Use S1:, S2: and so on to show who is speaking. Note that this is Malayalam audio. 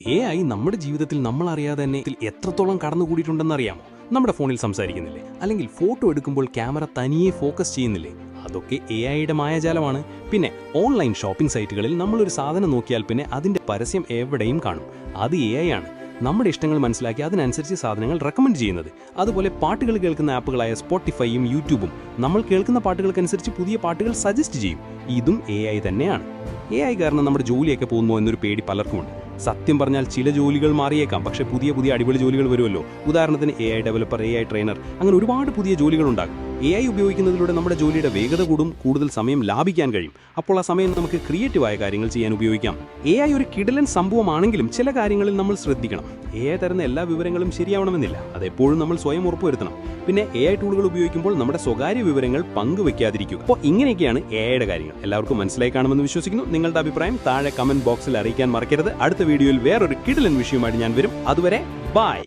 S1: AI നമ്മുടെ ജീവിതത്തിൽ നമ്മൾ അറിയാതെ തന്നെ എത്രത്തോളം കടന്നുകൂടിയിട്ടുണ്ടെന്നറിയാമോ? നമ്മുടെ ഫോണിൽ സംസാരിക്കുന്നില്ലേ, അല്ലെങ്കിൽ ഫോട്ടോ എടുക്കുമ്പോൾ ക്യാമറ തനിയെ ഫോക്കസ് ചെയ്യുന്നില്ലേ? അതൊക്കെ AIയുടെ മായാജാലമാണ്. പിന്നെ ഓൺലൈൻ ഷോപ്പിംഗ് സൈറ്റുകളിൽ നമ്മളൊരു സാധനം നോക്കിയാൽ പിന്നെ അതിന്റെ പരസ്യം എവിടെയും കാണും. അത് AI ആണ് നമ്മുടെ ഇഷ്ടങ്ങൾ മനസ്സിലാക്കി അതിനനുസരിച്ച് സാധനങ്ങൾ റെക്കമെൻഡ് ചെയ്യുന്നത്. അതുപോലെ പാട്ടുകൾ കേൾക്കുന്ന ആപ്പുകളായ സ്പോട്ടിഫൈയും യൂട്യൂബും നമ്മൾ കേൾക്കുന്ന പാട്ടുകൾക്കനുസരിച്ച് പുതിയ പാട്ടുകൾ സജസ്റ്റ് ചെയ്യും. ഇതും AI തന്നെയാണ്. AI കാരണം നമ്മുടെ ജോലിയൊക്കെ പോകുമോ എന്നൊരു പേടി പലർക്കുമുണ്ട്. സത്യം പറഞ്ഞാൽ ചില ജോലികൾ മാറിയേക്കാം, പക്ഷേ പുതിയ അടിപൊളി ജോലികൾ വരുമല്ലോ. ഉദാഹരണത്തിന് AI ഡെവലപ്പർ, AI ട്രെയിനർ, അങ്ങനെ ഒരുപാട് പുതിയ ജോലികൾ ഉണ്ടാകും. AI ഉപയോഗിക്കുന്നതിലൂടെ നമ്മുടെ ജോലിയുടെ വേഗത കൂടും, കൂടുതൽ സമയം ലാഭിക്കാൻ കഴിയും. അപ്പോൾ ആ സമയം നമുക്ക് ക്രിയേറ്റീവായ കാര്യങ്ങൾ ചെയ്യാൻ ഉപയോഗിക്കാം. AI ഒരു കിടിലൻ സംഭവമാണെങ്കിലും ചില കാര്യങ്ങളിൽ നമ്മൾ ശ്രദ്ധിക്കണം. AI തരുന്ന എല്ലാ വിവരങ്ങളും ശരിയാവണമെന്നില്ല. അതെപ്പോഴും നമ്മൾ സ്വയം ഉറപ്പുവരുത്തണം. പിന്നെ AI ടൂളുകൾ ഉപയോഗിക്കുമ്പോൾ നമ്മുടെ സ്വകാര്യ വിവരങ്ങൾ പങ്കുവെക്കാതിരിക്കുക. അപ്പോൾ ഇങ്ങനെയൊക്കെയാണ് AIയുടെ കാര്യങ്ങൾ. എല്ലാവർക്കും മനസ്സിലായി കാണുമെന്ന് വിശ്വസിക്കുന്നു. നിങ്ങളുടെ അഭിപ്രായം താഴെ കമന്റ് ബോക്സിൽ അറിയിക്കാൻ മറക്കരുത്. അടുത്ത വീഡിയോയിൽ വേറൊരു കിടിലൻ വിഷയമായിട്ട് ഞാൻ വരും. അതുവരെ ബൈ.